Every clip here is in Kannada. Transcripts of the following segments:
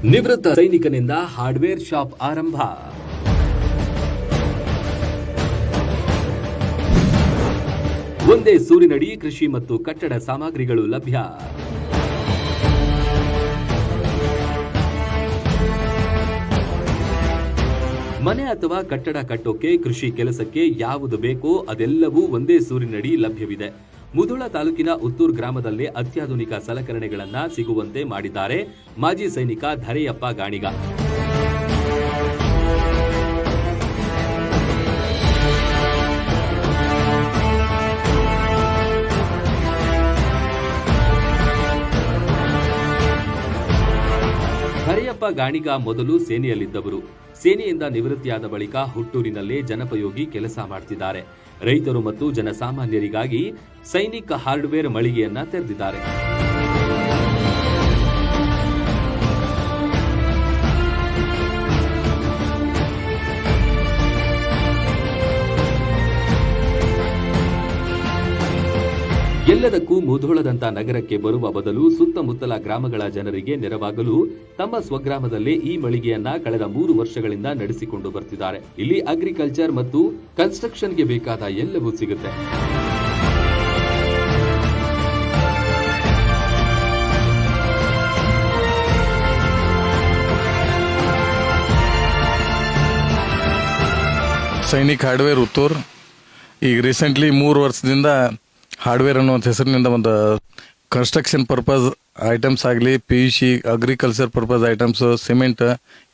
ನಿವೃತ್ತ ಸೈನಿಕನಿಂದ ಹಾರ್ಡ್ವೇರ್ ಶಾಪ್ ಆರಂಭ. ಒಂದೇ ಸೂರಿನಡಿ ಕೃಷಿ ಮತ್ತು ಕಟ್ಟಡ ಸಾಮಗ್ರಿಗಳು ಲಭ್ಯ. ಮನೆ ಅಥವಾ ಕಟ್ಟಡ ಕಟ್ಟೋಕೆ, ಕೃಷಿ ಕೆಲಸಕ್ಕೆ ಯಾವುದು ಬೇಕೋ ಅದೆಲ್ಲವೂ ಒಂದೇ ಸೂರಿನಡಿ ಲಭ್ಯವಿದೆ. ಮುಧೋಳ ತಾಲೂಕಿನ ಉತ್ತೂರ್ ಗ್ರಾಮದಲ್ಲೇ ಅತ್ಯಾಧುನಿಕ ಸಲಕರಣೆಗಳನ್ನ ಸಿಗುವಂತೆ ಮಾಡಿದ್ದಾರೆ ಮಾಜಿ ಸೈನಿಕ ಧರೆಯಪ್ಪ ಗಾಣಿಗ. ಧರೆಯಪ್ಪ ಗಾಣಿಗ ಮೊದಲು ಸೇನೆಯಲ್ಲಿದ್ದವರು. ಸೇನೆಯಿಂದ ನಿವೃತ್ತಿಯಾದ ಬಳಿಕ ಹುಟ್ಟೂರಿನಲ್ಲೇ ಜನಪಯೋಗಿ ಕೆಲಸ ಮಾಡ್ತಿದ್ದಾರೆ. ರೈತರು ಮತ್ತು ಜನಸಾಮಾನ್ಯರಿಗಾಗಿ ಸೈನಿಕ ಹಾರ್ಡ್ವೇರ್ ಮಳಿಗೆಯನ್ನ ತೆರೆದಿದ್ದಾರೆ. ಎಲ್ಲದಕ್ಕೂ ಮುಧೋಳದಂತ ನಗರಕ್ಕೆ ಬರುವ ಬದಲು ಸುತ್ತಮುತ್ತಲ ಗ್ರಾಮಗಳ ಜನರಿಗೆ ನೆರವಾಗಲು ತಮ್ಮ ಸ್ವಗ್ರಾಮದಲ್ಲೇ ಈ ಮಳಿಗೆಯನ್ನ ಕಳೆದ 3 ವರ್ಷಗಳಿಂದ ನಡೆಸಿಕೊಂಡು ಬರ್ತಿದ್ದಾರೆ. ಇಲ್ಲಿ ಅಗ್ರಿಕಲ್ಚರ್ ಮತ್ತು ಕನ್ಸ್ಟ್ರಕ್ಷನ್ಗೆ ಬೇಕಾದ ಎಲ್ಲವೂ ಸಿಗುತ್ತೆ. ಸೈನಿಕ್ ಹಾರ್ಡ್ವೇರ್ ಉತ್ತೂರ್ ಈಗ ರೀಸೆಂಟ್ಲಿ 3 ವರ್ಷದಿಂದ ಹಾರ್ಡ್ವೇರ್ ಅನ್ನುವಂಥ ಹೆಸರಿನಿಂದ ಒಂದು ಕನ್ಸ್ಟ್ರಕ್ಷನ್ ಪರ್ಪಸ್ ಐಟಮ್ಸ್ ಆಗಲಿ, PUC agriculture purpose items, cement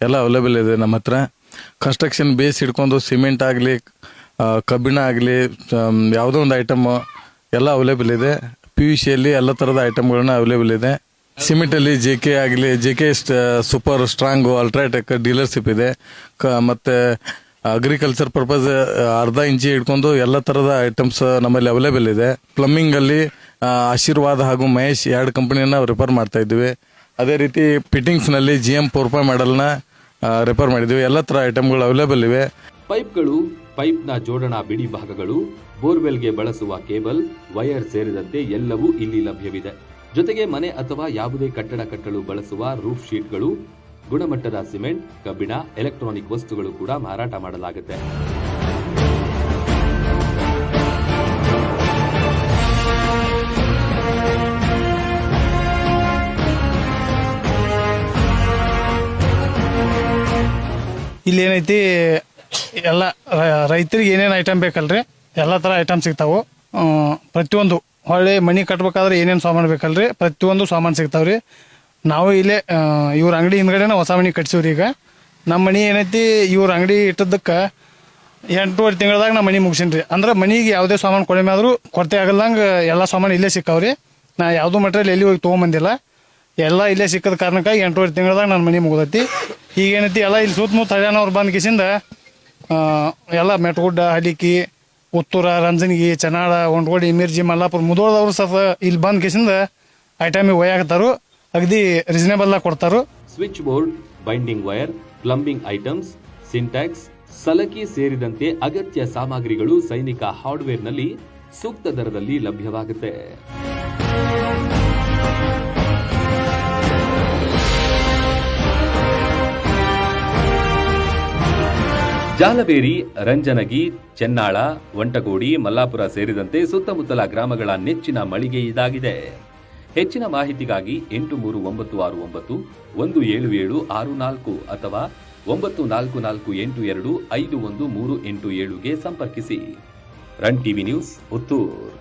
ಎಲ್ಲ ಅವೈಲೇಬಲ್ ಇದೆ ನಮ್ಮ ಹತ್ರ. ಕನ್ಸ್ಟ್ರಕ್ಷನ್ ಬೇಸ್ ಹಿಡ್ಕೊಂಡು ಸಿಮೆಂಟ್ ಆಗಲಿ, ಕಬ್ಬಿಣ ಆಗಲಿ, ಯಾವುದೋ ಒಂದು ಐಟಮ್ ಎಲ್ಲ ಅವೈಲೇಬಲ್ ಇದೆ. PUCಯಲ್ಲಿ ಎಲ್ಲ ಥರದ ಐಟಮ್ಗಳನ್ನ ಅವೈಲೇಬಲ್ ಇದೆ. ಸಿಮೆಂಟಲ್ಲಿ JK ಆಗಲಿ, JK super strong, UltraTech dealership ಇದೆ. ಮತ್ತು ಅಗ್ರಿಕಲ್ಚರ್ ಪರ್ಪಸ್ ಅರ್ಧ ಇಂಚಿ ಹಿಡ್ಕೊಂಡು ಎಲ್ಲ ಥರದ ಐಟಮ್ಸ್ ನಮ್ಮಲ್ಲಿ ಅವೈಲೇಬಲ್ ಇದೆ. ಪ್ಲಂಬಿಂಗಲ್ಲಿ ಆಶೀರ್ವಾದ ಹಾಗೂ ಮಹೇಶ್ 2 ಕಂಪನಿಯನ್ನ ರಿಪೇರ್ ಮಾಡ್ತಾ ಇದ್ವಿ. ಅದೇ ರೀತಿ ಫಿಟ್ಟಿಂಗ್ಸ್ನಲ್ಲಿ GM 4.5 ಮಾಡೆಲ್ನ ರಿಪೇರ್ ಮಾಡಿದ್ವಿ. ಎಲ್ಲ ಥರ ಐಟಮ್ಗಳು ಅವೈಲೇಬಲ್ ಇವೆ. ಪೈಪ್ಗಳು, ಪೈಪ್ನ ಜೋಡಣಾ ಬಿಡಿ ಭಾಗಗಳು, ಬೋರ್ವೆಲ್ಗೆ ಬಳಸುವ ಕೇಬಲ್, ವೈರ್ ಸೇರಿದಂತೆ ಎಲ್ಲವೂ ಇಲ್ಲಿ ಲಭ್ಯವಿದೆ. ಜೊತೆಗೆ ಮನೆ ಅಥವಾ ಯಾವುದೇ ಕಟ್ಟಡ ಕಟ್ಟಲು ಬಳಸುವ ರೂಫ್ ಶೀಟ್ಗಳು, ಗುಣಮಟ್ಟದ ಸಿಮೆಂಟ್, ಕಬ್ಬಿಣ, ಎಲೆಕ್ಟ್ರಾನಿಕ್ ವಸ್ತುಗಳು ಕೂಡ ಮಾರಾಟ ಮಾಡಲಾಗುತ್ತೆ. ಇಲ್ಲಿ ಏನೈತಿ, ಎಲ್ಲ ರೈತರಿಗೆ ಏನೇನು ಐಟಮ್ ಬೇಕಲ್ರಿ ಎಲ್ಲ ಥರ ಐಟಮ್ ಸಿಗ್ತಾವೆ. ಪ್ರತಿಯೊಂದು ಹೊಳ್ಳಿ ಮನೆ ಕಟ್ಬೇಕಾದ್ರೆ ಏನೇನು ಸಾಮಾನು ಬೇಕಲ್ರಿ ಪ್ರತಿಯೊಂದು ಸಾಮಾನು ಸಿಗ್ತಾವ್ರಿ. ನಾವು ಇಲ್ಲೇ ಇವ್ರ ಅಂಗಡಿ ಹಿಂದ್ಗಡೆನ ಹೊಸ ಮನೆ ಕಟ್ಸಿವ್ರಿ. ಈಗ ನಮ್ಮ ಮನೆ ಏನೈತಿ, ಇವ್ರ ಅಂಗಡಿ ಇಟ್ಟದಕ್ಕೆ 8.5 ತಿಂಗಳದಾಗ ನಮ್ಮ ಮನೆ ಮುಗಿಸಿನ್ರಿ. ಅಂದ್ರೆ ಮನೆಗೆ ಯಾವುದೇ ಸಾಮಾನು ಕಡಿಮೆ ಆದರೂ ಕೊರತೆ ಆಗಲ್ದಂಗೆ ಎಲ್ಲ ಸಾಮಾನು ಇಲ್ಲೇ ಸಿಕ್ಕಾವ್ರಿ. ನಾ ಯಾವುದೂ ಮಟೀರಿಯಲ್ ಎಲ್ಲಿ ಹೋಗಿ ತೊಗೊಂಬಂದಿಲ್ಲ, ಎಲ್ಲ ಇಲ್ಲೇ ಸಿಕ್ಕದ ಕಾರಣಕ್ಕಾಗಿ 8.5 ತಿಂಗಳದಾಗ ನನ್ನ ಮನೆ ಮುಗ್ದೈತಿ. ಈಗ ಏನೈತಿ, ಎಲ್ಲ ಇಲ್ಲಿ ಸುತ್ತಮುತ್ತ ಹಳ್ಯಾನವ್ರು ಬಂದ ಕಿಸಿಂದ ಎಲ್ಲ ಮೆಟ್ಗುಡ್ಡ, ಹಲಿಕಿ, ಉತ್ತೂರ, ರಂಜನಗಿ, ಚನಾಳ, ಒಂಟಗೋಡಿ, ಮಿರ್ಜಿ, ಮಲ್ಲಾಪುರ, ಮುಧೋಳದವ್ರು ಸ್ವಲ್ಪ ಇಲ್ಲಿ ಬಂದ ಕಿಸಿಂದ ಐಟಮಿಗೆ ಒಯ್ಯಾಕತ್ತಾರು. ಅಗದಿ ರೀಸನೇಬಲ್ ಆಗಿ ಕೊಡ್ತಾರು. Switch board, binding wire, plumbing items, Sintex, ಸಲಕಿ ಸೇರಿದಂತೆ ಅಗತ್ಯ ಸಾಮಗ್ರಿಗಳು ಸೈನಿಕ ಹಾರ್ಡ್ವೇರ್ನಲ್ಲಿ ಸೂಕ್ತ ದರದಲ್ಲಿ ಲಭ್ಯವಾಗುತ್ತೆ. ಜಾಲಬೇರಿ, ರಂಜನಗಿ, ಚೆನ್ನಾಳ, ಒಂಟಗೋಡಿ, ಮಲ್ಲಾಪುರ ಸೇರಿದಂತೆ ಸುತ್ತಮುತ್ತಲ ಗ್ರಾಮಗಳ ನೆಚ್ಚಿನ ಮಳಿಗೆ ಇದಾಗಿದೆ. ಹೆಚ್ಚಿನ ಮಾಹಿತಿಗಾಗಿ 839691 17764 ಅಥವಾ 9448251387ಗೆ ಸಂಪರ್ಕಿಸಿ. Run TV news, Uttur.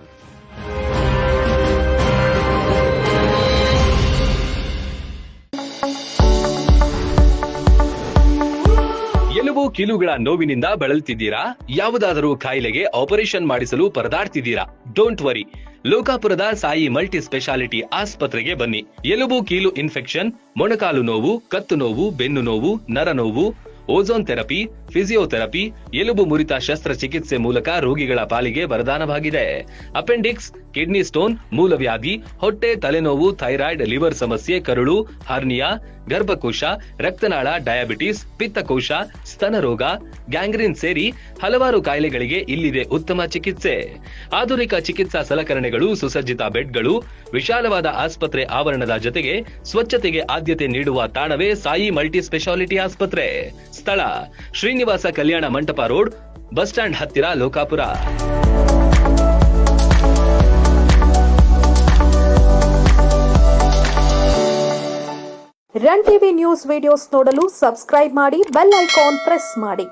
ಎಲುಬು ಕೀಲುಗಳ ನೋವಿನಿಂದ ಬಳಲ್ತಿದ್ದೀರಾ? ಯಾವುದಾದರೂ ಕಾಯಿಲೆಗೆ ಆಪರೇಷನ್ ಮಾಡಿಸಲು ಪರದಾಡ್ತಿದ್ದೀರಾ? ಡೋಂಟ್ ವರಿ, ಲೋಕಾಪುರದ ಸಾಯಿ ಮಲ್ಟಿ ಸ್ಪೆಷಾಲಿಟಿ ಆಸ್ಪತ್ರೆಗೆ ಬನ್ನಿ. ಎಲುಬು ಕೀಲು ಇನ್ಫೆಕ್ಷನ್, ಮೊಣಕಾಲು ನೋವು, ಕತ್ತು ನೋವು, ಬೆನ್ನು ನೋವು, ನರ ನೋವು, ಓಝೋನ್ ಥೆರಪಿ, ಫಿಸಿಯೋಥೆರಪಿ, ಎಲುಬು ಮುರಿತ ಶಸ್ತ್ರಚಿಕಿತ್ಸೆ ಮೂಲಕ ರೋಗಿಗಳ ಪಾಲಿಗೆ ವರದಾನವಾಗಿದೆ. ಅಪೆಂಡಿಕ್ಸ್, ಕಿಡ್ನಿ ಸ್ಟೋನ್, ಮೂಲವ್ಯಾಧಿ, ಹೊಟ್ಟೆ, ತಲೆನೋವು, ಥೈರಾಯ್ಡ್, ಲಿವರ್ ಸಮಸ್ಯೆ, ಕರುಳು, ಹರ್ನಿಯಾ, ಗರ್ಭಕೋಶ, ರಕ್ತನಾಳ, ಡಯಾಬಿಟಿಸ್, ಪಿತ್ತಕೋಶ, ಸ್ತನರೋಗ, ಗ್ಯಾಂಗ್ರೀನ್ ಸೇರಿ ಹಲವಾರು ಕಾಯಿಲೆಗಳಿಗೆ ಇಲ್ಲಿದೆ ಉತ್ತಮ ಚಿಕಿತ್ಸೆ. ಆಧುನಿಕ ಚಿಕಿತ್ಸಾ ಸಲಕರಣೆಗಳು, ಸುಸಜ್ಜಿತ ಬೆಡ್ಗಳು, ವಿಶಾಲವಾದ ಆಸ್ಪತ್ರೆ ಆವರಣದ ಜೊತೆಗೆ ಸ್ವಚ್ಛತೆಗೆ ಆದ್ಯತೆ ನೀಡುವ ತಾಣವೇ ಸಾಯಿ ಮಲ್ಟಿ ಸ್ಪೆಷಾಲಿಟಿ ಆಸ್ಪತ್ರೆ. ಸ್ಥಳ Srinivasa Kalyana Mantapa road, bus stand ಹತ್ತಿರ, Lokapur. Run TV news videos ನೋಡಲು ಸಬ್ಸ್ಕ್ರೈಬ್ ಮಾಡಿ, ಬೆಲ್ ಐಕಾನ್ ಪ್ರೆಸ್ ಮಾಡಿ.